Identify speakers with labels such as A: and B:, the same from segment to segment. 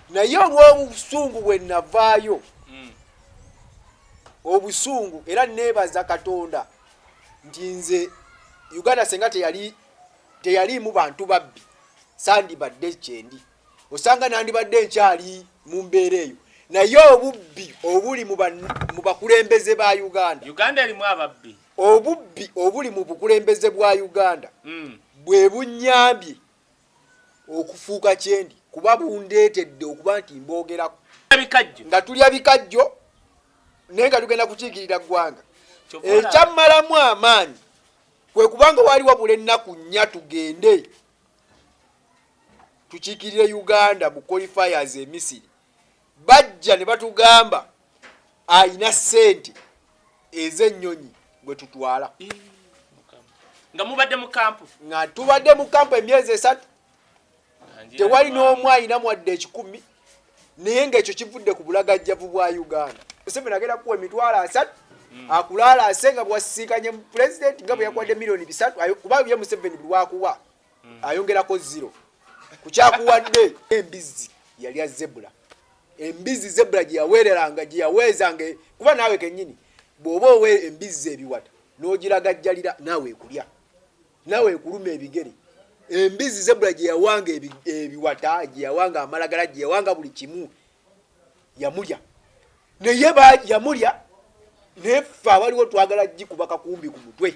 A: naye olw'obusungu bwe navaayo obusungu era neebaza Katonda nti nze Uganda senga teyalimu bantu babbi sandibadde kyendi osanga nandibadde nkyali mu mbeera eyo naye obubbi obuli mu bakulembeze ba Uganda
B: erimu ababbi
A: obubbi obuli mu bukulembeze bwa Uganda bwe bunnyambye okufuuka kyendi kuba bundeetedde okuba nti mbogerako nga tulya bikajjo naye nga tugenda kukiikirira ggwanga ekyammalamu amaanyi kwe kubanga wali wabula ennaku nnya tugende tukiikirire Uganda mu qualifiers e Misiri bajja ne batugamba ayina ssente ez'ennyonyi gwe tutwala
B: nga mubadde mu kampu
A: nga tubadde mu kampu emyezi 3 tewali n'omu ayina mwadde 10 naye ng'ekyo kivudde ku bulagajjavu bwa Uganda Museveni agenda kuwa emitwalo 3 akulaala asenga bwasiikanye mu president nga bwe yakwadde milioni 3 kuba bye Museveni bulwakuwa ayongerako 0 kukyakuwadde embizi yali zebra embizi zebra gye yaweereranga gye yaweezanga kuba naawe kennyini bw'oba owe embizi ebiwata n'ogiragajjalira naawe ekulya naawe ekuluma ebigere embizi zebra gye yawanga ebiwata gye yawanga amalagala gye yawanga buli kimu yamulya naye yamulya neffe abaliwo twagala gikuba kakumbi ku mutwe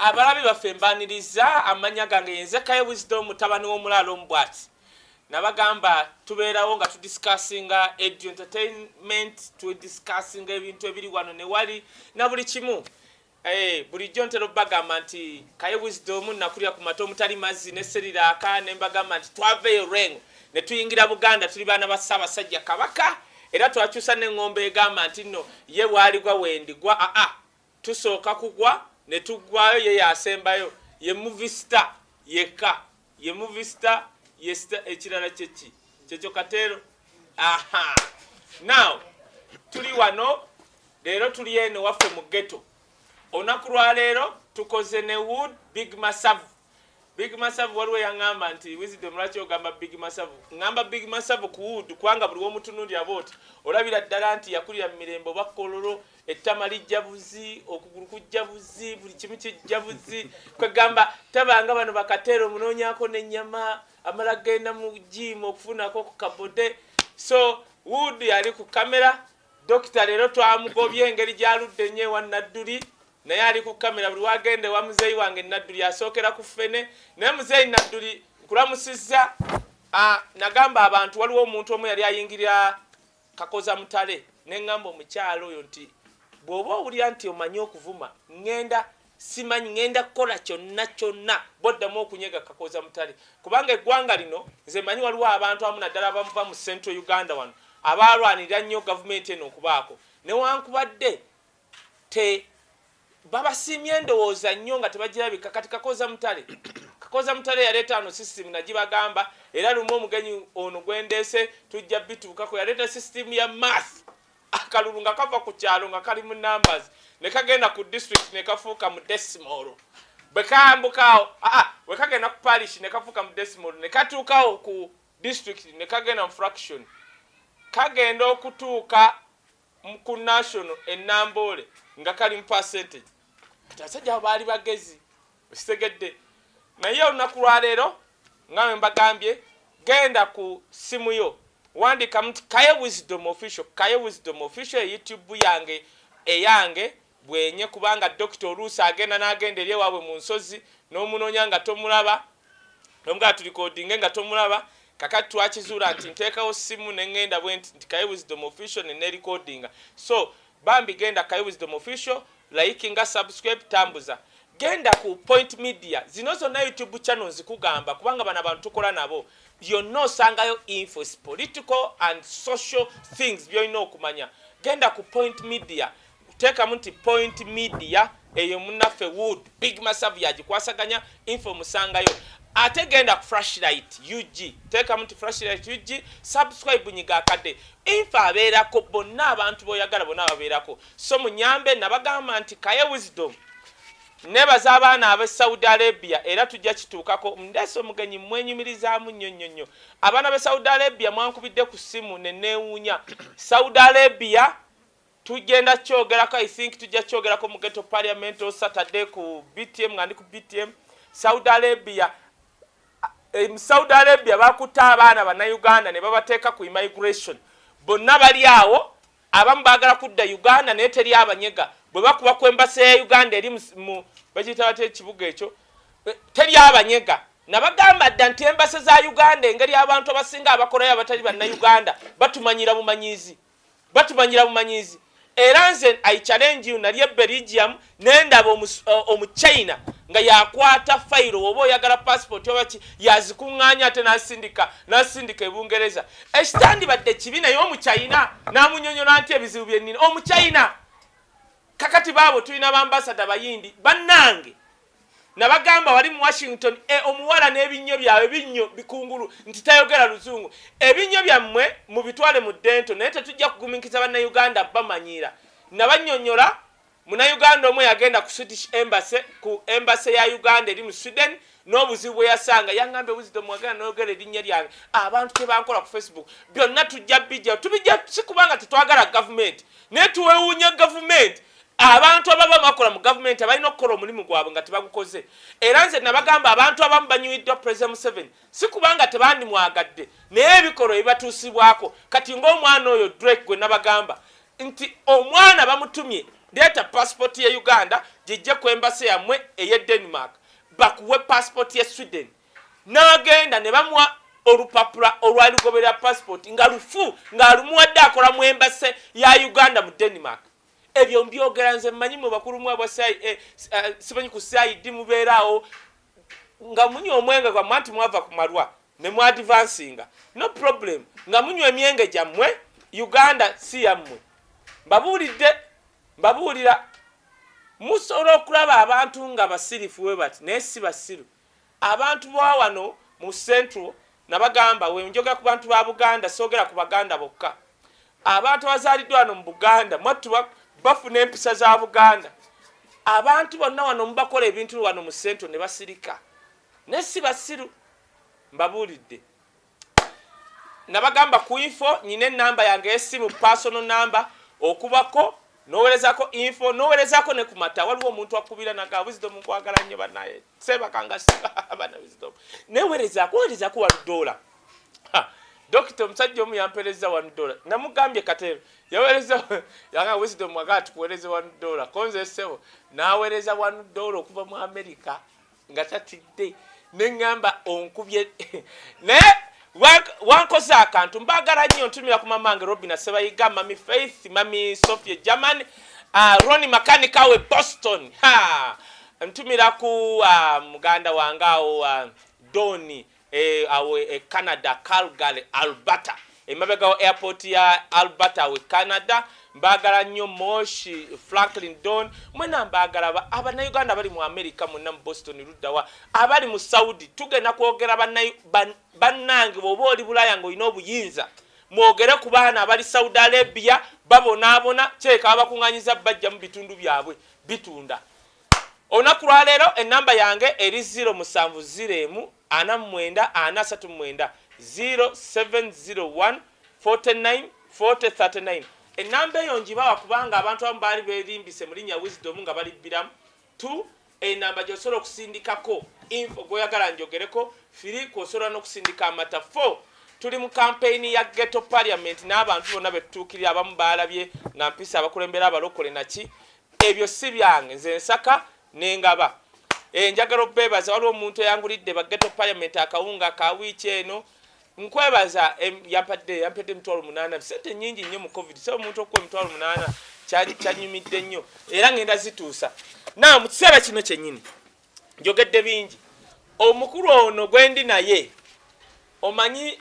B: abalabi baffe mbaniriza amanya gange yenze Kaye Wisdom mutabani w'omulaalo Omubwati nabagamba tubeerawo nga tudiscussinga entertainment tudiscussinga ebintu ebiri wano ne wali na buli kimu bulijjo ntera bagamba nti Kaye Wisdom nakulya ku mata omutali mazzi ne Seriraka ne mbagamba nti twaveeyo Rengo ne tuyingira Buganda tuli baana ba Ssaabasajja Kabaka era twakyusa n'engombe egamba nti nno ye bwaligwa wendigwa tusooka kugwa ne tuggwayo ye yasembayo ye movie star yeka ye movie star ye star ekirala kyekyo Katero now tuli wano leero tuli eno waffe mu ghetto olunaku lwa leero tukoze ne Wood Big Masavu waliwo yaŋŋamba nti Wisdom lwaki ogamba Big Masavu ŋŋamba Big Masavu ku Wood kubanga buli w'omutunuulira booti olabira ddala nti yakulira mu mirembe oba Kololo ettama lijja buzi okugulu kujja buzi buli kimu kijja buzi kwegamba tabanga bano bakatero munoonyako n'ennyama amala genda mu jimu okufunako ku kabode so Wood yali ku kamera dokita leero twamugobye engeri gyaludde nnyo ewa Nadduli naye ali ku kamera buli wagende wa muzeeyi wange Nadduli asookera ku ffene naye muzeeyi Nadduli kulamusizza nagamba abantu waliwo omuntu omu yali ayingirira Kakoza Mutale neŋŋamba omukyalo oyo nti bw'oba owulira nti omanyi okuvuma simanyi ngenda kukola kyonna boddamu okunyega Kakoza Mutale kubanga eggwanga lino nze manyi waliwo abantu amu naddala abamuva mu Central Uganda wano abalwanirira nnyo gavumenti eno okubaako newankubadde babasiimye endowooza nnyo nga tebagirabika kati Kakoza Mutale yaleeta ano system nagibagamba era lumu omugenyi ono gwendeese tujja bituukako yaleeta system ya math akalulu nga kava ku kyalo nga kali mu numbers ne kagenda ku district ne kafuuka mu decimal bwe kambukaawo bwe kagenda ku parish ne kafuuka mu decimal ne katuukawo ku district ne kagenda mu fraction kagenda okutuuka ku national enamboole nga kali mu percentage kati abasajja baali bagezi okitegedde naye olunaku lwa leero nga bwe mbagambye genda ku simu yo wandika mti Kaye Wisdom official YouTube yange bwenye kubanga Dr. Oluusa agenda n'agenda eri ewaabwe mu nsozi n'omunoonya nga tomulaba n'omugaa tulikodinge nga tomulaba kakati twakizuula nti nteekawo simu ne ŋŋenda bwe nti Kaye Wisdom official ne recordinga so bambi genda Kaye Wisdom official likinga subscribe tambuza genda ku Point Media zino zonna YouTube channel zikugamba kubanga bana abantu tukola nabo byonna osangayo infos political and social things byolina okumanya genda ku Point Media teekamu nti Point Media eyo munnaffe Wood Big Masavu yagikwasaganya info musangayo ate genda ku Flashlight UG teeka muti Flashlight UG subscribe nyiga akadde info abeerako bonna abantu boyagala bonna ababeerako so munyambe nabagamba nti Kaye Wisdom nebaza abaana ab'e Saudi Arabia era tujja kituukako ndeese omugenyi mwenyumirizaamu nnyo abaana b'e Saudi Arabia mwankubidde ku ssimu neneewuunya Saudi Arabia tugenda kyogerako I think tujja kyogerako mu Ghetto Parliament o Saturday ku BTM ngandi ku BTM Saudi Arabia Saudi Arabia bakuta abaana bannayuganda ne babateeka ku immigration bonna bali awo abamu baagala kudda Uganda naye teri abanyega bwe bakuba ku embassy ya Uganda eri mu bakiyita bate ekibuga ekyo teri abanyega nabagamba dda nti embassy za Uganda engeri abantu abasinga abakolayo abatali bannayuganda batumanyira bumanyizi era nze I challenge you nali Belgium nendaba omuchina nga yakwata file oba oyagala passport oba yazikuŋŋaanya ate nasindika ebungereza ekitandi badde kibi naye omuchina namunyonyola nti ebizibu byennina omuchina kakati baabo tulina bambasada bayindi bannange nabagamba wali mu Washington omuwala n'ebinnyo byawe binnyo bikungulu nti tayogera luzungu ebinnyo byammwe mu bitwale mu dento naye tetujja kugumikiza bannayuganda bamanyira nabanyonyola munnayuganda omwe yagenda ku Swedish Embassy ku embassy ya Uganda eri mu Sweden n'obuzibu yasanga yangambe Wisdom mwagala n'ogera erinnya lyange abantu tebankola ku Facebook byonna tujja bijja si kubanga tetwagala government naye tuwewuunya government abantu ababa makola mu government abalina okukola omulimu gwabwe nga tebagukoze era nze nabagamba abantu abamu banyuyiddwa President Museveni si kubanga tebandi mwagadde naye ebikolwa ebibatuusibwako kati ng'omwana oyo Drake gwe nabagamba nti omwana bamutumye leeta passport ya Uganda gijje ku embassy yammwe eye Denmark bakuwe passport ya Sweden n'agenda ne bamuwa olupapula olwalugoberera passport nga lufu ng'alumuwadde akola mu embassy ya Uganda mu Denmark ebyo mbyogera nze mmanyi mu bakulu mu abwa simanyi ku saidi mubeeraawo nga munywa omwenge gwammwe anti mwava ku malwa ne mu advancinga no problem nga munywa emyenge gyammwe Uganda si yammwe mbabuulira musobola okulaba abantu nga basirifu we bati naye si basiru abantu bawano mu Central nabagamba we njogera ku bantu ba Buganda soogera ku Baganda bokka abantu abazaaliddwa wano mu Buganda mwattu bafuna empisa za Buganda abantu bonna wano mubakola ebintu wano mu Central ne basirika naye si basiru mbabuulidde nabagamba ku info nyine namba yange y'essimu personal number okubako nowerezako info nowerezako ne kumata waliwo omuntu akubira naga Wisdom nkwagala nnyo banaye seba kanga bana Wisdom newerezako $1 Dokita omusajja omu yampereza $1 namugambye Katero yawereza yanga Wisdom mwagati kuwereza $1 konze sebo nawereza $1 okuva mu America nga tatidde nengamba onkubye ne wankoza akantu mbagala nnyo ntumira ku mamange Robina Sebayiga Mami Faith Mami Sophia German Ronnie Makanika we Boston ntumira ku muganda wangawo Doni awe Canada Calgary Alberta emabega airport ya Alberta we Canada mbagala nnyo Moshi Franklin Don mwena mbagala abannayuganda bali mu America mu Boston Ruddawa abali mu Saudi tugenda kwogera bannange bwoba oli Bulaya ng'olina obuyinza mwogere ku baana abali Saudi Arabia babonaabona kyeka abakuŋŋanyiza bajja mu bitundu byabwe bitunda olunaku lwaleero ennamba yange eri 070 49 439 0701 49 40 39 enamba eyo njibawa kubanga abantu abamu baali beerimbise mu linnya Wisdom nga balibbiramu 2 enamba gy'osobola okusindikako info gw'oyagala njogereko 3 kw'osobola n'okusindika amata 4 tuli mu campaign ya Ghetto Parliament n'abantu bonna betutuukirira abamu baalabye nga mpisa abakulembera abalokole naki ebyo si byange nze nsaka n'engaba njagala obeebaza waliwo omuntu eyangulidde ba Ghetto Parliament akawunga ka wiiki eno nkwebaza yampedde $8 sente nnyingi nnyo mu covid so omuntu okuwa $8 kyanyumidde nnyo era ngenda zituusa na mu kiseera kino kyennyini njogedde bingi omukulu ono gwendi naye omanyi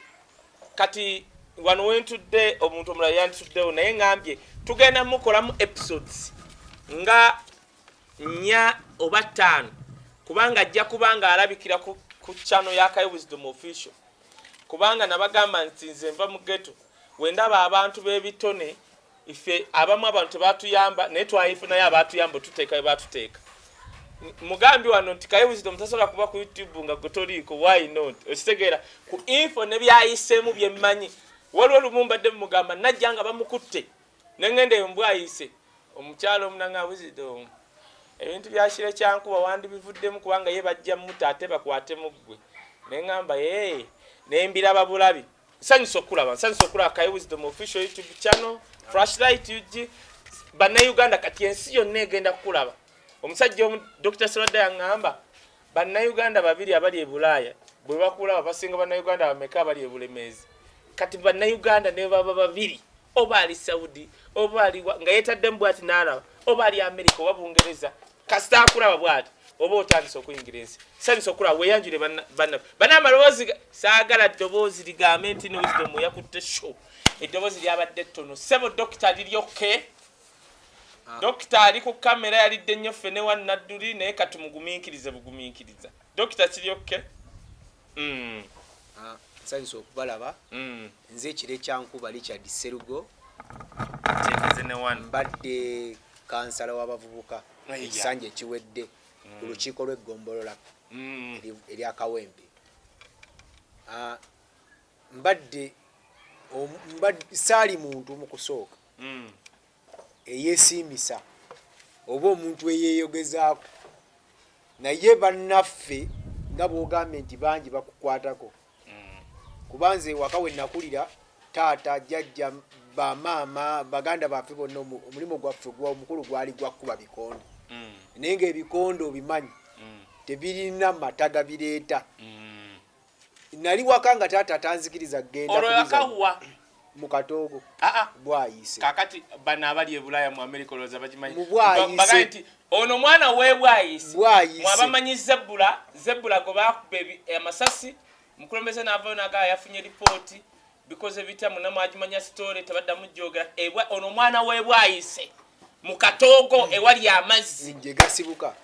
B: kati wano wentudde omuntu omulala yantuddewo naye ngambye tugenda mukolamu episodes nga 4 oba 5 kubanga ajja kubanga alabikira ku channel ya Kai Wisdom Official kubanga nabagamba nti nze mva mu ghetto wendaba abantu b'ebitone ife abamu abantu batuyamba naye twayifuna ya batuyamba tuteeka batuteeka mugambi wano nti Kai Wisdom tasobola kuba ku YouTube nga gotoliko why not okitegeera ku info ne byayisemu byemmanyi waliwo lumumba de mugamba najjanga bamukutte nengende mbwayise omukyalo omunanga Wisdom ebintu byashire kyankuba wandi bivuddemu kubanga ye bajja mutate bakwate mugwe nengamba nembira babulabi sanyiso kulaba Kai Wisdom Official YouTube channel Flashlight UG bana Uganda kati ensi yonna egenda kulaba omusajja Dr. Sirwadda yangamba bana Uganda babiri abali e Bulaya bwe bakulaba basinga bana Uganda bameka abali e Bulemezi kati bana Uganda ne baba babiri oba ali Saudi oba ali nga yetadde mbwati nalaba oba ali America oba Bungereza kasita kulaba bwati oba otandise okuyingirensi sanyiso okulaba weyanjule bana amaloboozi saagala ddoboozi ligambe nti ne Wisdom yakutte show eddoboozi lyabadde ttono sebo dokita liryoke dokita ali ku kamera yalidde nnyo ffene wa Nadduli naye katumugumiikirize bugumiikiriza dokita kiryoke
A: sanyiso okubalaba nze ekire kyankuba Richard Serugo mbadde kansala w'abavubuka ekisanja ekiwedde ku lukiiko lw'eggombolola erya Kawempe mbadde saali muntu mu kusooka eyeesiimisa oba omuntu eyeeyogezaako naye bannaffe nga bw'ogambye nti bangi bakukwatako kubanze waka we nakulira taata jjajja bamaama baganda baffe bonna omulimu gwaffe omukulu gwali gwakkuba bikondo naye ng'ebikondo obimanyi tebirina mata gabireeta nali waka nga taata tanzikiriza genda mu Katoogo bwayise
B: kakati bana abali e Bulaya mu America oloza bakimanyi bagamba nti ono mwana we bwayise mwabamanyi Zebula go bakuba amasasi mukulembeze n'avaayo n'agaya yafunye ripooti because ebita munamu agimanya story tabadda mujjogera ono mwana we bwayise mu Katoogo ewali amazzi
A: nje gasibuka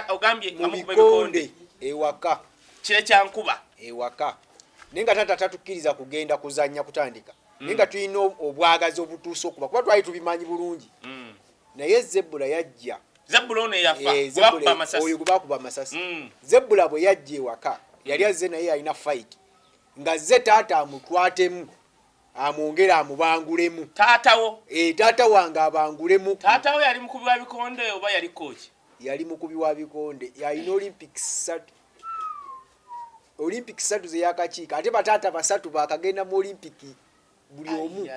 B: ogambye
A: amukubekonde ewaka
B: kire kyankuba
A: ewaka nenga tata tatukiriza kugenda kuzanya kutandika nenga tuyina obwagazi obutuusa okuba kuba twali tubimanyi bulungi naye Zebula yajja
B: Zebula ono yafa
A: oyo gubakuba amasasi Zebula bwe yajja ewaka yali azze naye alina fight nga zze taata amutwatemu amwongera amubangulemu taata wange abangulemu
B: taatawo yali mukubi wa bikonde oba yali coach
A: yali mukubi wa bikonde yalina Olympic 3 ze yakakiika ate bataata basatu bakagenda mu Olympic buli omu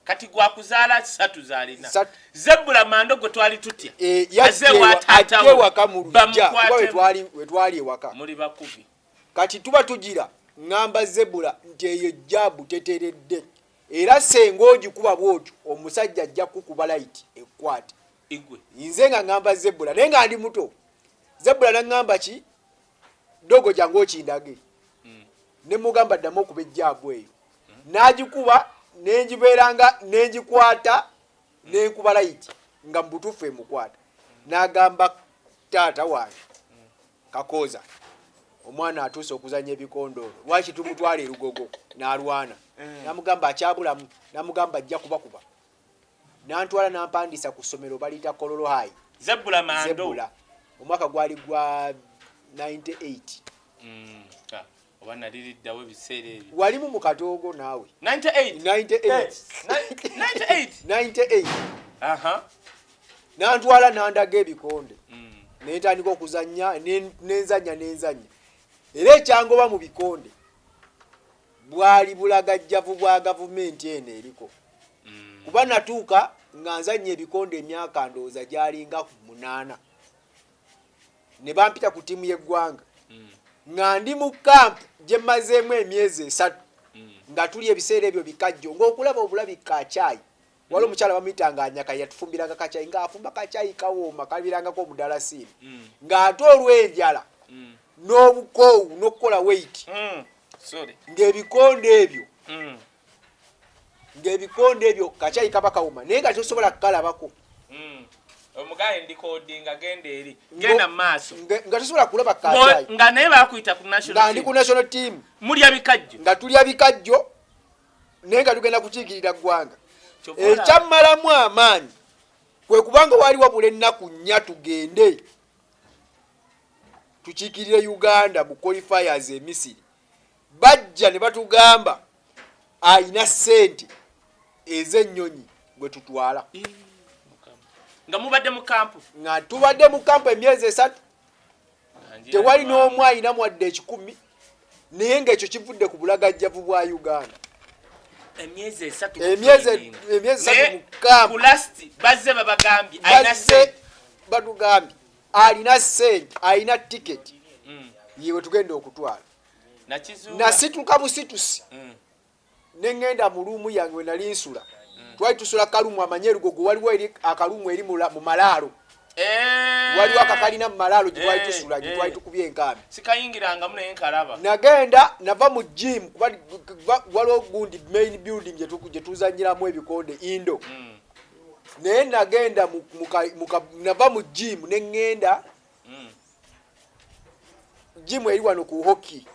B: kati gwakuzaala 3 zalina Zebula mando gwe twali tutya
A: ajje waka mu lujja kuba wetwali ewaka
B: muli bakubi
A: kati tuba tugira ngamba Zebula nti eyo jabu teteredde era senga ogikuba bwotyo omusajja ajja kukuba light ekwate
B: igwe
A: nze nga ngamba Zebula naye nga ndi muto Zebula nangamba ki dogo jangu okindage ne mugamba ddamu okuba ejjabu eyo n'agikuba nenjibeeranga nenjikwata nenkuba light nga mbutufu emukwata n'agamba taata wange Kakooza omwana atuuse okuzanya ebikondolo lwaki tumutwala erugogo n'alwana namugamba akyabulamu namugamba ajja kubakuba nantwala nampandisa ku ssomero baliyita Kololo High
B: Zebula mando
A: omwaka gwali gwa 98
B: oba naliriddawo ebiseera ebyo
A: walimu mu Katoogo naawe
B: 98
A: nantwala nandaga ebikonde nentandika okuzanya nenzanya era ekyangoba mu bikonde bwali bulagajjavu bwa gavumenti eno eriko kuba natuuka nga nzanya ebikonde emyaka ndowooza gyalinga 8 ne bampita ku ttiimu y'eggwanga nga ndi mu kampu gye mmazeemu emyezi 3 nga tuli ebiseera ebyo bikajjo ng'okulaba obulabi kacaayi wali omukyala bamuyitanga anyaka yatufumbiranga kacaayi ng'afumba kacaayi kawooma kalabirangako omudalasini ng'ate olw'enjala n'obukoowu n'okukola weight ng'ebikonde ebyo kacaayi kaba kawoma naye nga tosobola kukalabako
B: gaye ndikodinga genda eri genda maaso
A: nga tusobola kulaba Kajayi
B: nga naye bakuyita ku national
A: nga ndi ku national team
B: mulya bikajjo
A: nga tulya bikajjo naye nga tugenda kukiikirira ggwanga ekyammalamu amaanyi kwe kubanga wali wabula ennaku nnya tugende tukiikirire Uganda mu qualifiers e Misiri bajja ne batugamba ayina ssente ez'ennyonyi gwe tutwala
B: nga mubadde mu kampu
A: nga tubadde mu kampu emyezi 3 tewali n'omu ayina mwadde 1,000 naye ng'ekyo kivudde ku bulagajjavu bwa Uganda
B: emyezi 3
A: mu kampu
B: kulasti bazze babagambye
A: bazze batugambye alina ssente alina tiketi yewe tugenda okutwala nasituka busitusi nengenda mu luumu yange we nali nsula twali tusula kalumu amanyerugogo waliwo eri akalumu eri mu malaalo waliwo akakalina mu malaalo gye twali tusula gye twali tukubye enkambi
B: sikayingirangamu naye nkalaba
A: nagenda nava mu gym kuba waliwo gundi main building gye tuzanyiramu ebikonde indo naye nagenda nava mu gym nengenda gym eri wano ku hockey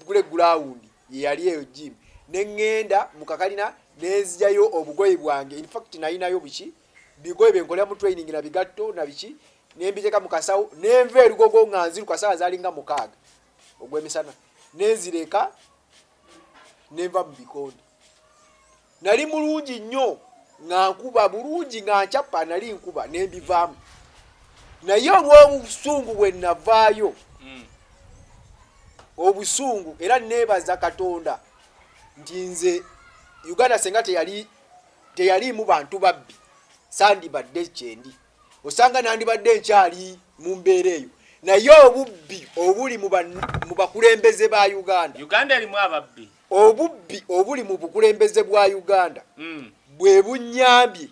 A: kule ground yali eyo gym nengenda mu kakalina nezjayo obugoyi bwange in fact nayinayo biki bigoyi benkolera mu training na bigatto na biki nembiteka mu kasawo nenva erugogo nga nziruka sawa zalinga mukaaga ogwemisana nenzireka nenva mu bikonde nali mulungi nnyo nga nkuba bulungi nga nkyapa nali nkuba nembivaamu naye olw'obusungu bwe navaayo obusungu era nebaza Katonda nti nze Uganda senga teyali mu bantu babbi sandibadde kyendi osanga nandibadde nkyali mu mbeera eyo naye obubbi obuli mu bakulembeze ba Uganda
B: erimu ababbi
A: obubbi obuli mu bukulembeze bwa Uganda bwe bunnyambye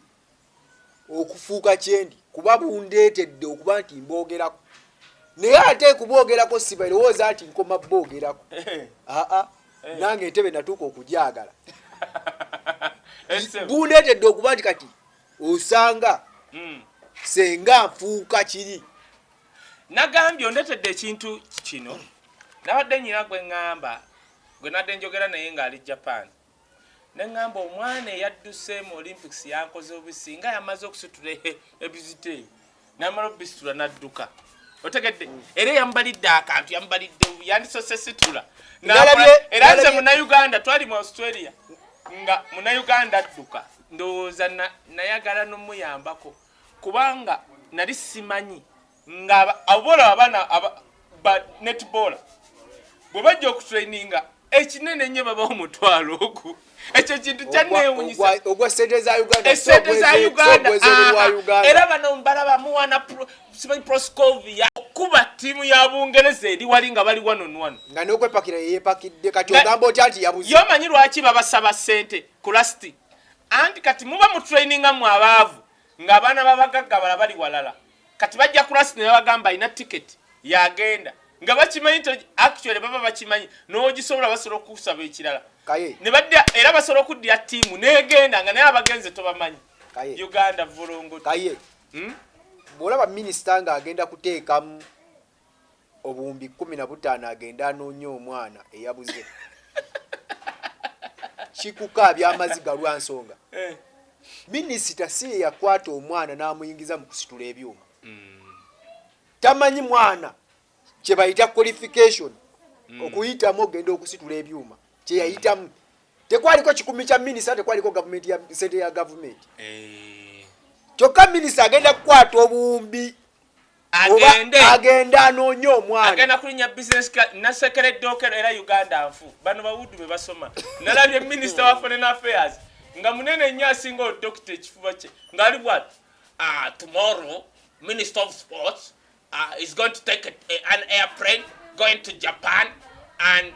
A: okufuuka kyendi kuba bundeetedde okuba nti mboogerako naye ate kuboogerako sibalowooza nti nkoma boogerako nange entebe natuuka okugyagala bundeetedde okuba nti kati osanga senga nfuuka kiri
B: nagambye ondeetedde ekintu kino nabadde nyina gwe ŋŋamba gwe nadde njogera naye ng'ali Japan neŋŋamba omwana eyadduse mu Olympics yankoze obisi nga yamaze okusitula ebizite namala obisitula nadduka otegedde era yambalidde akantu yambalidde yandisose situla era nze Munnayuganda twali mu Australia nga Munnayuganda adduka ndowooza nayagala n'omuyambako kubanga nali simanyi nga abola abaana ba netball bwe bajja okutraininga ekinene nnyo babaho omutwalo ogwo ekyo kintu kyanneewunyisa
A: ogwa sente za
B: Uganda era bano mbalaba muwana Proscovia okuba ttiimu ya Bungereza eri wali nga bali wano
A: nga n'okwepakira yeepakidde kati ogamba otya nti yabuze
B: yomanyi lwaki babasaba ssente ku lasti anti kati muba mu traininga mu abaavu ng'abaana babagagga bala bali walala kati bajja ku lasti ne babagamba alina tiketi yagenda nga bakimanyi actually baba bakimanyi n'ogisobola basobola okusaba ekirala ne badda era basobola okuddira ttiimu negenda nga naye abagenze tobamanyi Uganda vulungu
A: kaye bw'olaba minisita ng'agenda kuteekamu obuwumbi 15 agenda anoonya omwana eyabuze kikukaabya amaziga lwa nsonga minisita si ye yakwata omwana n'amuyingiza mu kusitula ebyuma tamanyi mwana kye bayita qualification okuyitamu ogenda okusitula ebyuma kye yayitamu tekwaliko kikumi kya minisita tekwaliko gavumenti ya sente ya gavumenti kyokka minisita agenda kukwata obuwumbi agenda anoonya omwana
B: agenda kulinya business nasekere dokero era Uganda nfu bano bawudu be basoma nalabye minisita wa foreign affairs nga munene nnyo asinga odokita ekifuba kye ngali bwati tomorrow minister of sports is going to take an airplane going to Japan and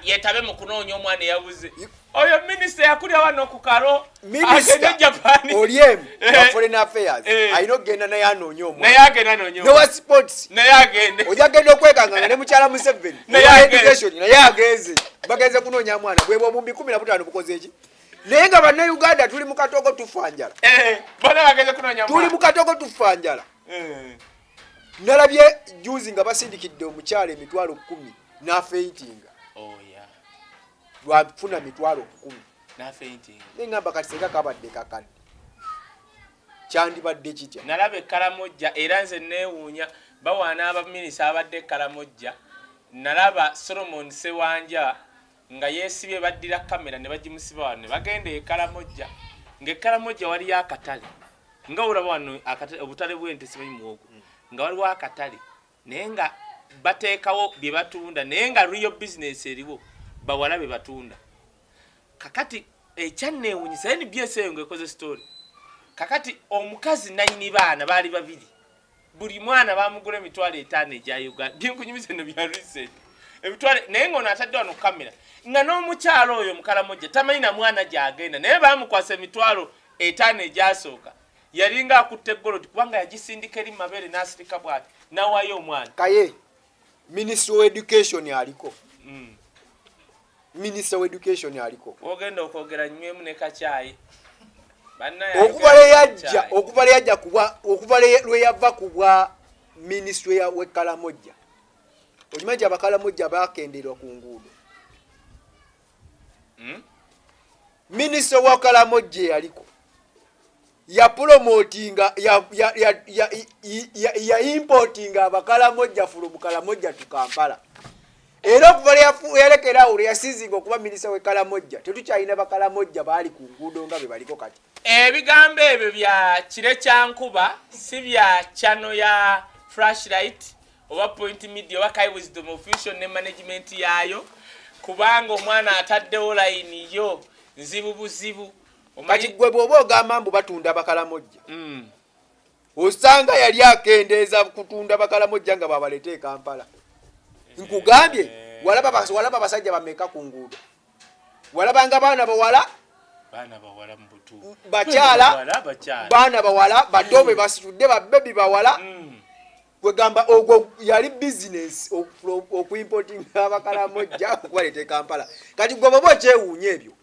B: yetabe mu kunoonya omwana eyabuze oyo minisita yakulya wano ku karo
A: minisita
B: Japan
A: oliemu wa foreign affairs ayina okugenda naye anoonya omwana
B: naye agenda anoonya
A: ne wa sports
B: naye agende
A: ojja genda okwekanga ne mukyala Museveni
B: naye
A: education naye agenze bagenze kunoonya mwana bwe bw'obumbi 15 bukoze eki Nenga bannayuganda tuli mu katoko tufanjala.
B: Bonna bageze kunonya
A: tuli mu katoko tufanjala. Nalabye juzi nga basindikidde omukyala emitwalo 10 n'afeitinga. Lwafuna mitwalo 10
B: n'afeitinga.
A: Nengamba kati seka kabadde kakadde. Kyandibadde kitya?
B: Nalaba Kalamojja era nze neewuunya bawaana abaminisa abadde Kalamojja. Nalaba Solomon Sewanja nga yeesibye baddira kamera ne bagimusiba wano ne bagenda e Kalamojja. Nga Kalamojja waliyo akatale. Nga olaba wano obutale bw'ente simanyi muwogo. Nga waliwo akatale. Naye nga bateekawo bye batunda naye nga real business eriwo bawala be batunda. Kakati ekyanneewuunyisa NBS eyo ng'ekoze story. Kakati omukazi nayini baana baali babiri. Buli mwana bamugula emitwalo 5 egya Uganda. Byenkunyumiza no bya reset. Emitwalo naye ng'ono atadde wano kamera. Nga n'omukyalo oyo mu Kalamojja tamanyi na mwana gy'agenda naye bamukwasa emitwalo 5 egyasooka. Yalinga akutte golodi kubanga yagisindika eri mabere n'asirika bwati n'awaayo omwana.
A: Kaye Minister of Education aliko. Minister of Education aliko.
B: Ogenda okwogera nywemu ne kacyayi.
A: Okuva lwe yava kubwa Ministry ya Kalamojja. Okimanyi abakalamojja bakenderwa ku nguudo. Minister wa Kalamojja yaliko. Ya promotinga ya importinga abakalamojja from Kalamojja to Kampala. Era okuva yalekera awo yasizinga okuba Minister we Kalamojja. Tetukyalina bakalamojja baali ku nguudo nga be baliko kati.
B: Ebigambo ebyo bya kire kyankuba si bya channel ya Flashlight oba Point Media oba Kai Wisdom Official ne management yaayo kubanga omwana ataddewo line yo nzibu buzibu
A: kati gwe bw'oba ogamba mbu batunda bakalamojja osanga yali akendeeza kutunda bakalamojja nga babalete Kampala. Nkugambye walaba basajja bameka ku nguudo walabanga baana bawala
B: mbutu
A: bakyala baana bawala badobe basitudde babebi bawala kwegamba ogwo yali business okuimporting abakalamojja okubalete Kampala. Kati gwe bw'oba okyewuunya ebyo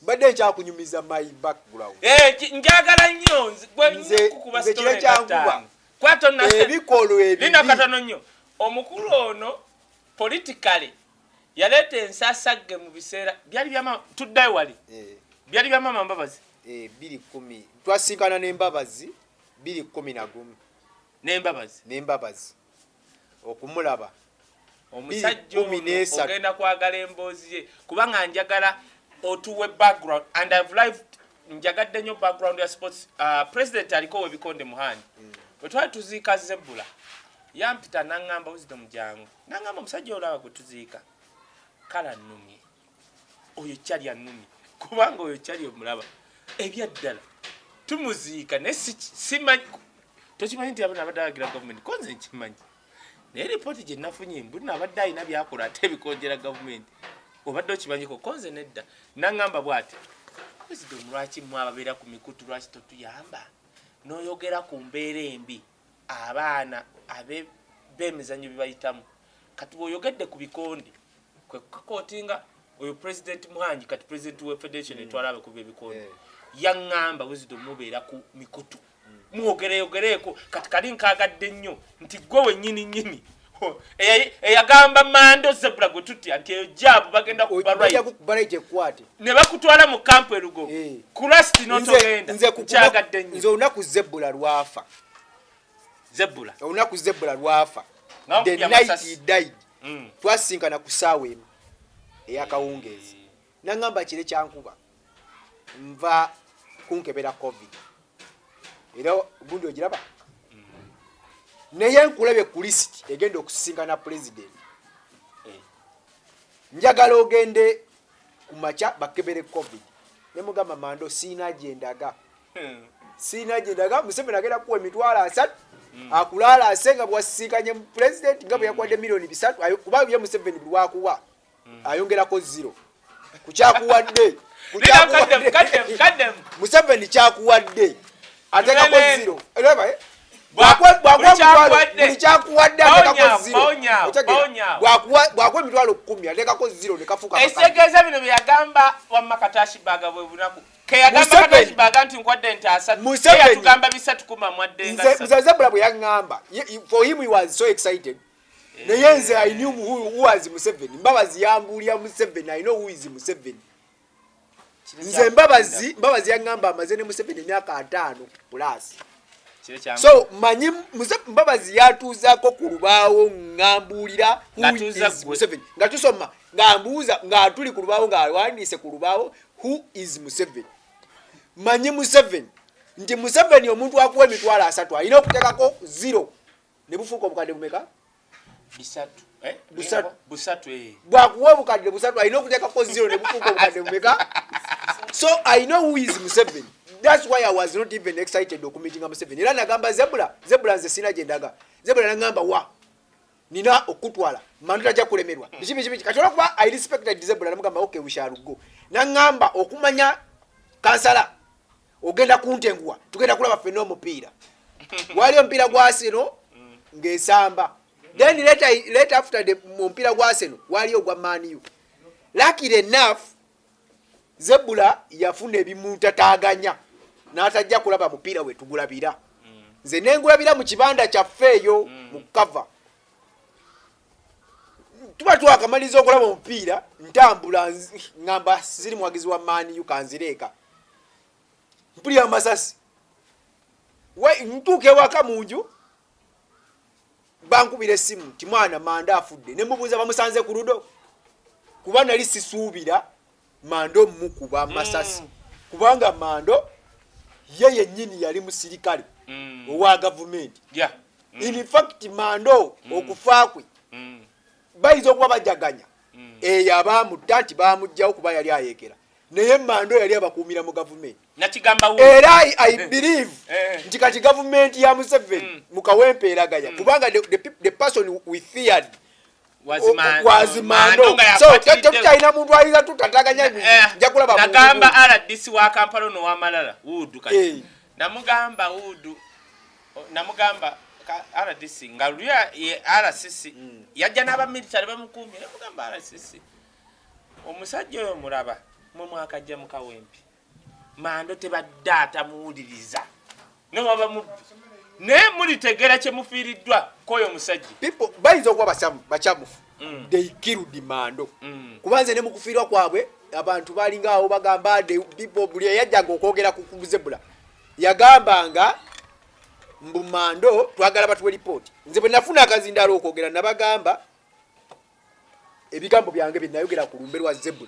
A: badde nkyakunyumiza my background
B: njagala nnyo kukuba
A: kire kyankuba ebikolo
B: lina katono nnyo omukulu ono politically yaleeta ensasagge mu biseera byali byama tuddayo wali byali bya mama Mbabazi
A: 210 twasinkana n'Embabazi 211 n'Embabazi okumulaba
B: omusajja ogenda kwagala emboozi ye kubanga njagala otuwe background and I've lived njagadde nnyo background ya sports president aliko webikonde muhani bwe twali tuziika Zebula yampita nangamba Wisdom jangu nangamba omusajja olaba gwe tuziika kala nnumye oyo kyali annumye kubanga oyo kyali omulaba ebyaddala tumuziika naye simanyi tokimanyi nti abana abaddawagira gavumenti konze nkimanyi naye ripooti gye nafunye mbulina abadde alina byakola ate ebikonjera gavumenti obadde okimanyiko konze nedda nangamba bw'ati Wisdom lwaki mwe ababeera ku mikutu lwaki totuyamba n'oyogera ku mbeera embi abaana b'emizannyo bye bayitamu kati bw'oyogedde ku bikonde kwe kakootinga oyo president Muhanji kati president we federation etwala abakubi ebikonde yaŋŋamba Wisdom mubeera ku mikutu mwogereyogereeko kati kali nkaagadde nnyo nti gwe wennyini eyagamba Mando Zebra gwe tutya nti eyo jaabu bagenda kuba right ne bakutwala mu kampu erugo kulasti n'otogenda nkyagadde nnyo
A: nze olunaku Zebula lwafa the night he died twasinkana ku ssaawa emu eyakawungeezi naŋŋamba kire kyankuba nva kunkebera covid era gundi ogiraba naye nkulabye ku lisiti egenda okusisinkana president njagala ogende ku makya bakebere covid ne mugamba Mando siina gyendaga Museveni agenda kuwa emitwalo 3 akulaala asenga bwasisinkanye mu president nga bwe yakwadde milioni 3 kuba bye Museveni bulwakuwa ayongerako 0 kukyakuwadde Museveni kyakuwadde atekako 0 bwakwa buli kyakuwadde atekako zero bwakuwa emitwalo 10 atekako zero ne kafuuka
B: ekitegeeza bino bye yagamba wamma Katashibaga bwe bunaku ke yagamba Katashibaga nti nkwadde ntaasa yatugamba bisatu kuma mwadde
A: nga Zebra bwe yaŋŋamba for him he was so excited naye nze I knew who was Museveni Mbabazi yambuulira Museveni I know who is Museveni nze Mbabazi yaŋŋamba amaze ne Museveni emyaka 5 plus so manyi Mbabazi yatuuzaako ku lubaawo ŋŋambuulira who is Museveni nga tusoma ng'ambuuza nga tuli ku lubaawo ng'awandiise ku lubaawo who is Museveni manyi Museveni nti Museveni omuntu akuwa emitwalo 3 alina okuteekako 0 ne bufuuka obukadde bumeka busatu bwakuwa obukadde busatu alina okuteekako 0 ne bufuuka obukadde bumeka so I know who is Museveni that's why I was not even excited okumeetinga Museveni era nagamba Zebra nze sina gyendaga Zebra nagamba wa nina okutwala mandu tajja kulemerwa biki kati olwokuba I respected Zebra namugamba okay we shall go nangamba okumanya kansala ogenda kuntenguwa tugenda kulaba ffenna omupiira waliyo omupiira gwa Arsenal ng'esamba then later after the mupiira gwa Arsenal waliyo ogwa Man U luckily enough Zebra yafuna ebimutataaganya n'atajja kulaba mupiira we tugulabira nze nengulabira mu kibanda kyaffe eyo mu cover tuba twakamaliza okulaba omupiira ntambula ngamba ziri muwagizi wa Man U kanzireeka mpulira amasasi ntuuka ewaka mu nju bankubira essimu ti mwana Manda afudde ne mubuuza bamusanze ku ludo kuba nali sisuubira Mando mukuba amasasi kubanga Mando ye yennyini yali musirikale owa gavumenti in fact Mando okufa kwe bayinza okuba bajaganya eyo abamutta nti bamugjawo kuba yali ayekera naye Mando yali abakuumira mu gavumenti era I believe nti kati gavumenti ya Museveni mukawempeeraganya kubanga the person we feared was Mando so tetulina muntu ayinza tutataganya nja kulaba
B: nagamba RDC wa Kampala no wa Malala Wudu kati namugamba Wudu namugamba RDC nga luya RCC yajja n'aba military bamukumye namugamba RCC omusajja oyo mulaba mu mwaka ajja mu Kawempe Mando tebadde atamuwuliriza ne mulitegera kye mufiiriddwa koyo musajja
A: people bayinza okuba bachamufu they killed Mando kubanze ne mukufiirwa kwabwe abantu balinga awo bagamba the people buli yajjaga okwogera ku Zebra yagambanga mbu Mando twagala batuwe report nze bwe nafuna akazindalo okwogera nabagamba ebigambo byange bye nayogera ku lumbe lwa Zebra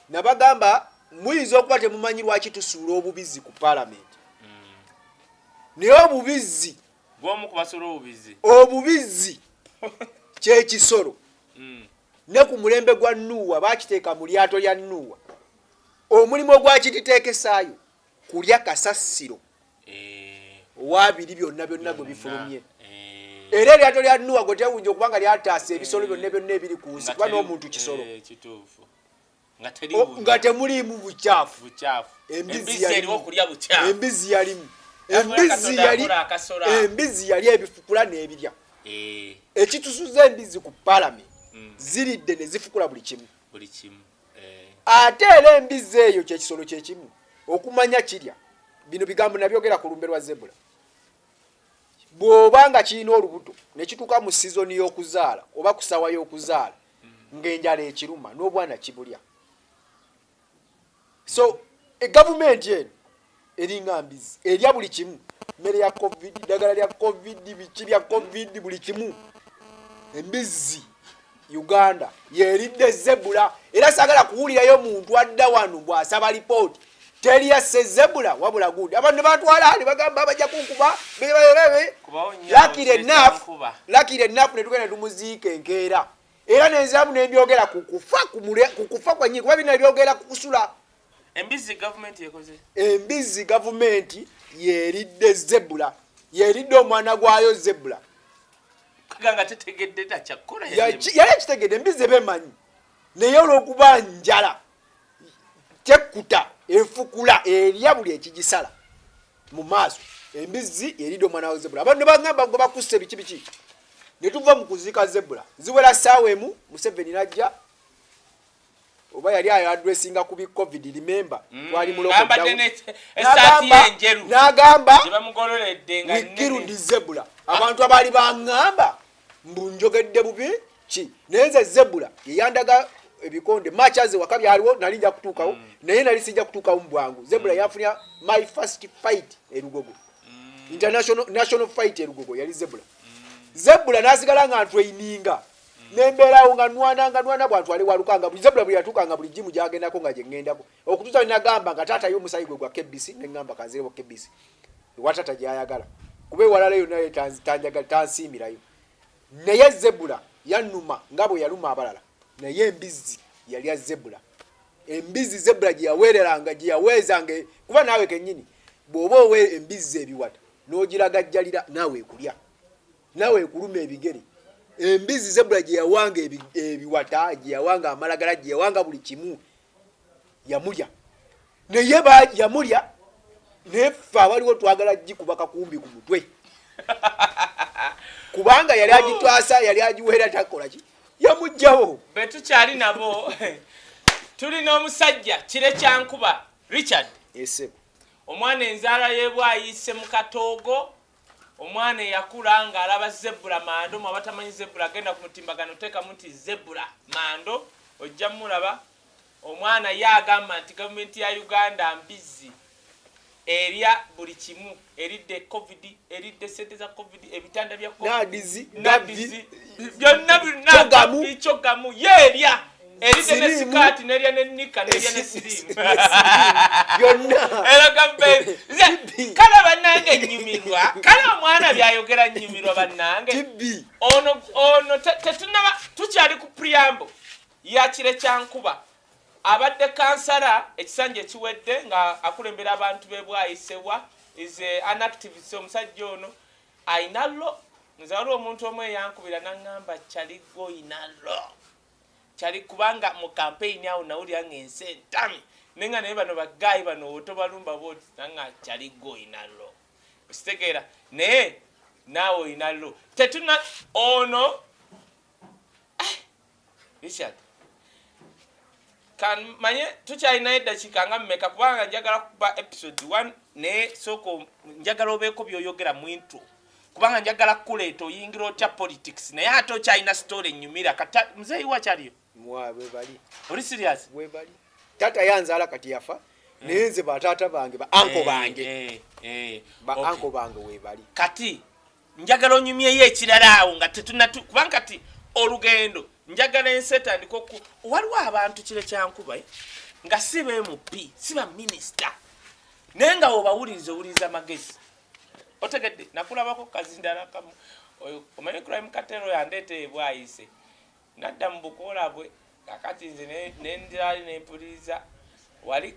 A: nabagamba muyinza okuba temumanyi lwaki tusuula obubizi ku parliament naye obubizi
B: bw'omu kubasula
A: obubizi kyekisolo ne ku mulembe gwa Nuuwa bakiteeka mu lyato lya Nuuwa omulimu ogwakititeekesaayo kulya kasasiro owabiri byonna bwe bifulumye era eryato lya Nuuwa gwe tewunja okubanga lyataasa ebisolo byonna ebiri ku nsi kuba n'omuntu kisolo nga temuliimu bukyafu embizi yalimu embizi yali ebifukula n'ebirya ekitusuza embizi ku parliament ziridde ne zifukula buli kimu ate era embizi eyo kyekisolo kyekimu okumanya kirya bino bigambo nabyogera ku lumbe lwa Zebra bw'obanga kirina olubuto ne kituuka mu sizoni y'okuzaala oba ku ssaawa y'okuzaala ng'enjala ekiruma n'obwana kibulya so gavumenti eno eringa mbizi erya buli kimu mmere ya covid ddagala lya covid biki bya covid buli kimu embizi Uganda yeridde Zebra era sagala kuwulirayo muntu adda wano bw'asaba lipooti teriya Zebra wabula gundi abantu batwala ali bagamba bajja kunkuba lucky enough ne tugenda tumuziika enkeera era n'enzaamu n'ebyogera kukufa kwennyini kuba bino ebyogera kukusula embizi gavumenti yeridde Zebra yeridde omwana gwayo Zebra
B: kaganga tetegedde takyakola
A: yali kitegedde embizi bemanyi naye olw'okuba njala tekuta efukula erya buli ekigisala mu maaso embizi eridde omwana wa zebula abantu bagamba ngo bakusse biki ne tuva mu kuzika zebula ziwera ssaawa emu Museveni najja oba yali addressinga ku bi covid remember twali mu lockdown n'agamba wikirundi zebula abantu abali bangamba mbunjogedde bubi ki nenze zebula yeyandaga ebikonde machaze wakabi aliwo nalinja kutukawo naye nali sijja kutukawo mbwangu zebula yafunya my first fight erugogo national fight erugogo yali zebula nasigala nga traininga nemberawo nga nwana bwantu ali walukanga buli zebula buli yatukanga buli jimu jagendako nga jengendako okutuza nagamba nga tata yo musayi gwe gwa KBC nengamba kanzirewo KBC watata jayagala kube walala yo naye tanjaga tansimirayo naye zebula yanuma ngabo yaluma abalala naye embizi yali ya zebula embizi zebula giyawereranga giyawezange kuba nawe kenyini bwoba owe embizi ebiwata n'ogiragajjalira nawe kulya nawe kuluma ebigere embizi zebula giyawanga ebiwata giyawanga amalagala giyawanga buli kimu yamulya naye yamulya nefa waliwo twagala gikubaka kumbi ku mutwe kubanga yali agitwasa yali agiwera takola ki yamujjawo
B: betukyali nabo tulina omusajja kire kyankuba Richard omwana enzaala yebwayise mu katoogo omwana yakula nga alaba zebula mando mu abatamanyi zebula agenda ku mutimbagano teka muti zebula mando ojja mulaba omwana yagamba nti gavumenti ya Uganda mbizi eria buli kimu eridde covid eridde sente za covid ebitanda bya covid
A: nadizi
B: byonna bichogamu yeria eride ne sikati neria ne nika neria ne slim
A: byonna
B: era gambe kala banange nyumirwa kala mwana byayogera nyumirwa banange ono tetunaba tukyali ku preamble ya kire kyankuba abadde kansara ekisanje kiwedde nga akulembera abantu bebwayisewa is an activist omusajja ono ainalo nzalo omuntu omwe yankubira nangamba chaligo inalo chali kubanga mu campaign awo nawuli angense ntami nenga naye bano bagayi bano otobalumba boti nanga chaligo inalo usitegera ne nawo inalo tetuna ono Richard kan manye tukyalina eddakiika nga mmeka kubanga njagala kuba episode 1 ne soko njagala obeeko byoyogera mu intro kubanga njagala kuleeta oyingira otya politics naye ate okyalina story ennyumira kata muzeeyi wakyaliyo
A: mwabe bali
B: oli serious
A: we bali tata yanzaala kati yafa naye nze batata bange ba anko bange anko bange we bali
B: kati njagala onyumyeyo ekirala awo nga tetuna kubanga kati olugendo njagala enseta ndiko waliwo abantu kire kyankuba nga sibe MP siba minister nenga obawuliza magezi otegedde nakulabako kazindala kamu oyo omanyi crime katero yandete bwayise nadda mbukola bwe kakati nze nendali nempuliza wali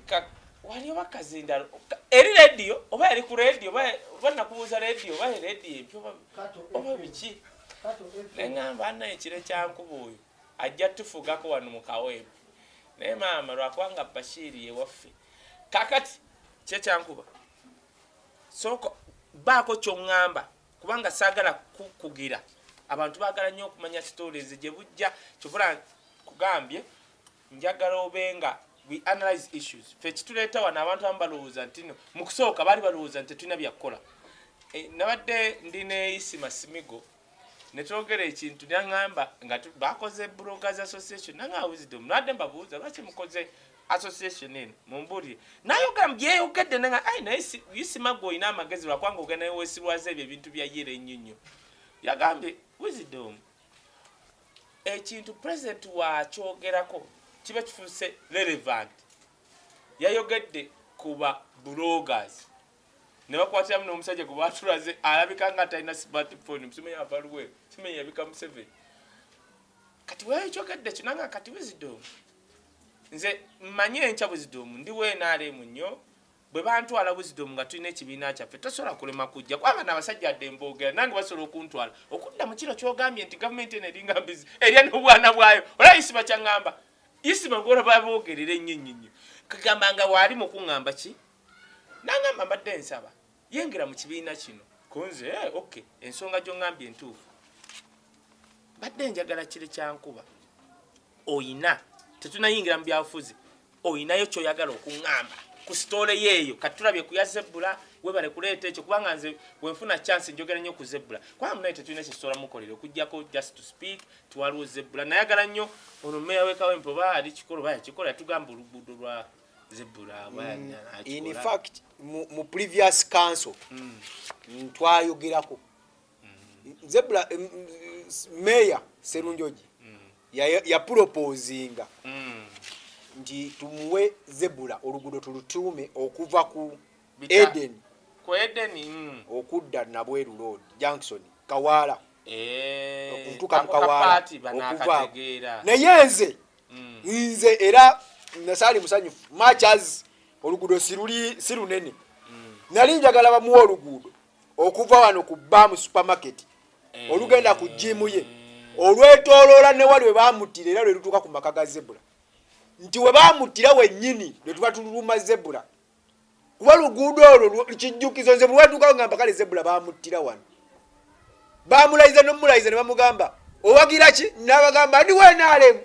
B: bakazindala eri radio oba eri ku radio oba nakubuuza radio oba eri radio empyo oba biki nengamba naye kire kyankuba oyo ajja tufugako wano mu kaweebu naye maama lwakwanga Bashiri yewaffe kakati kye kyankuba soko baako kyongamba kubanga saagala kugira abantu baagala nnyo okumanya stories gye bujja kyovula kugambye njagala obenga we analyze issues fe kituleeta wano abantu abamu balowooza nti no mu kusooka baali balowooza nti tulina byakukola nabadde ndi ne Isima Simigo netwogera ekintu nangamba nga bakoze Bloggers Association nanga wisdom nadde mbabuuza lwaki mukoze association eno mumbulire nayogera byeyogedde nanga naye Isima gwe olina amagezi lwakwanga ogenda naye weesirwaza ebyo ebintu bya yera ennyonnyo yagambye wisdom ekintu president wakyogerako kiba kifuuse relevant yayogedde kuba bloggers ne bakwatiramu n'omusajja gwe batulaze alabika nga talina smartphone musume yavaluwe simenye yabika Museveni kati weekyogedde kyo nanga kati wisdom nze mmanye enkya wisdom ndi weenaalemu nnyo bwe bantwala wisdom nga tulina ekibiina kyaffe tosobola kulema kujja kubanga n'abasajja adde mboogera nange basobola okuntwala okudda mu kiro kyogambye nti gavumenti eno eringa mbizi erya n'obwana bwayo olaba Isima kyaŋŋamba Isima gwola baboogerera ennyo kagamba nga waali mu kuŋŋamba ki nangamba mbadde nsaba yengera mu kibiina kino kunze okay ensonga gyo ngambye entuufu badde njagala kire kyankuba oyina tetunayingira mu byabufuzi oyinayo kyoyagala okuŋŋamba ku sitole yeeyo kati tulabye ku ya Zebbula webale kuleeta ekyo kubanga nze bwenfuna chance njogera nnyo ku Zebbula kwa munaye tetulina kyesoola mukolere okujjako just to speak tuwaliwo Zebbula nayagala nnyo ono meya w'Ekawempe oba ali kikolo baya kikola yatugamba oluguudo lwa Zebbula
A: in fact mu previous council twayogerako Zebbula meya Serunjoji ya proposinga nti tumuwe Zebbula oluguudo tulutuume okuva ku Eden okudda Nabweru Road Junction Kawala okutuuka mu Kawala
B: okuva
A: naye nze era nasaali musanyufu matches oluguudo si lunene nali njagala bamuwa oluguudo okuva wano ku Bamu supermarket olugenda ku jimu ye olwetooloola ne wali we baamutira era lwe lutuuka ku maka ga Zebbula nti we baamutira wennyini lwe tuba tululuma Zebbula kuba luguudo olwo kijjukizo nze bulwatuukawo ngamba kale Zebbula baamutira wano baamulayiza n'omulayiza ne bamugamba owagira ki n'abagamba ndi weenaalemu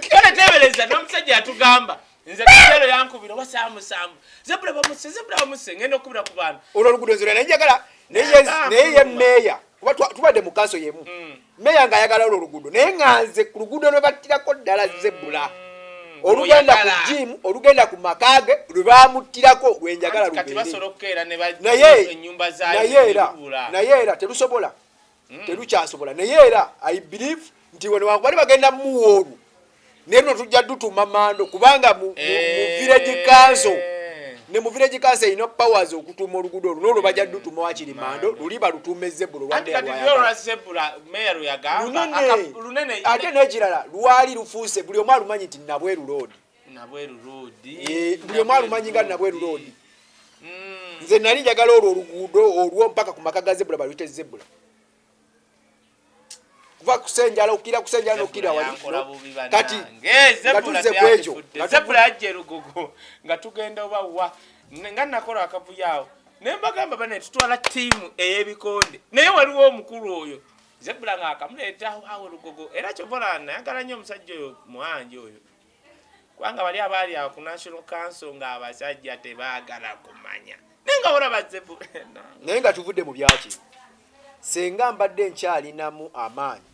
B: kale tebereza n'omusajja yatugamba nze kitero yankubira oba saamusambu Zebbula bamuse ngenda okubira ku bantu
A: olwo oluguudo nze lwe njagala naye ye meeya kuba tubadde mu kanso yemu meeya ng'ayagala olwo oluguudo naye nganze ku luguudo lwe battirako ddala Zebbula olugenda ku jimu olugenda ku makage lwe baamuttirako lwe njagala naye era terusobola terukyasobola naye era I believe nti wano bali bagenda muwoolu naye no tujja dutuma mando kubanga mu village council ne mu village council ino powers okutuuma oluguudo olwo n'olwo bajja dutuma wakiri mando luliba lutuume Zebbula lunene ate n'ekirala lwali lufuuse buli omu alumanyi nti Nabweru Road buli omu alumanyi nga Nabweru Road nze nali njagala olwo oluguudo olwo mpaka ku maka ga Zebbula baluyite Zebbula kuva kusenjala okira kusenjala n'okira wali kati ngatuze kwekyo
B: Zebbula ajje lugogo nga tugenda obawa nga nakola akavuyawo naye mbagamba bane tutwala ttiimu ey'ebikonde naye waliwo omukulu oyo Zebbula ng'akamuleeta awo lugogo era kyovola nayagala nnyo omusajja oyo Muhanji oyo kubanga bali abaali awo ku National Council ng'abasajja tebaagala kumanya naye nga olaba Zebbula
A: naye nga tuvudde mu byaki senga mbadde nkyalinamu amaanyi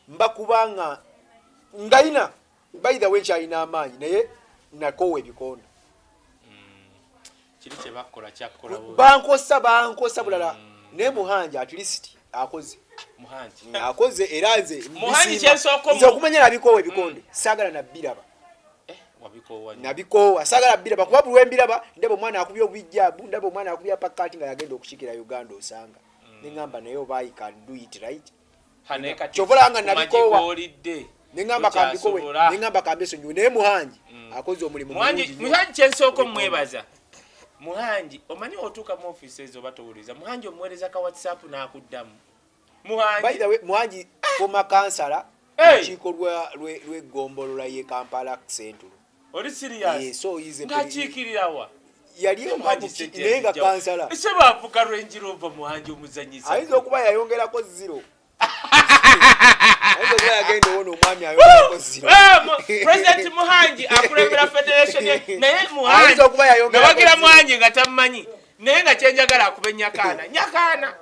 A: mbakubanga ngayina by the way nkyalina amaanyi naye nakowa ebikonde
B: kiri kye bakola kyakola
A: bankosa bulala naye Muhanji at least akoze era nze okumanya nabikoowa ebikonde saagala nabbiraba nabikoowa saagala bbiraba kuba buli wembiraba ndaba omwana akubya obwijjaabu ndaba omwana akubya pakati nga yagenda okukikira Uganda osanga neŋŋamba naye oba I can do it right kyovola nga nabikoowa neŋŋamba kambesonyiwe naye Muhanji akoze omulimu
B: Muhanji kyensooka omwebaza Muhanji omanyi otuuka mu ofiisi ezo oba towuliza Muhanji omuweereza ka WhatsApp n'akuddamu
A: Muhanji former kansala lukiiko lw'eggombolola y'e Kampala Central
B: oli serious ng'akiikirirawa
A: yali naye nga kansala
B: ese baavuga lwenjirova Muhanji omuzanyisa
A: ayinza okuba yayongerako 0 ayinza okuba yagenda owona omwami ayongerako 0
B: President Muhanji akulembera federation naye Muhanji nabagira Muhanji nga tammanyi naye nga kyenjagala akuba Nyakaana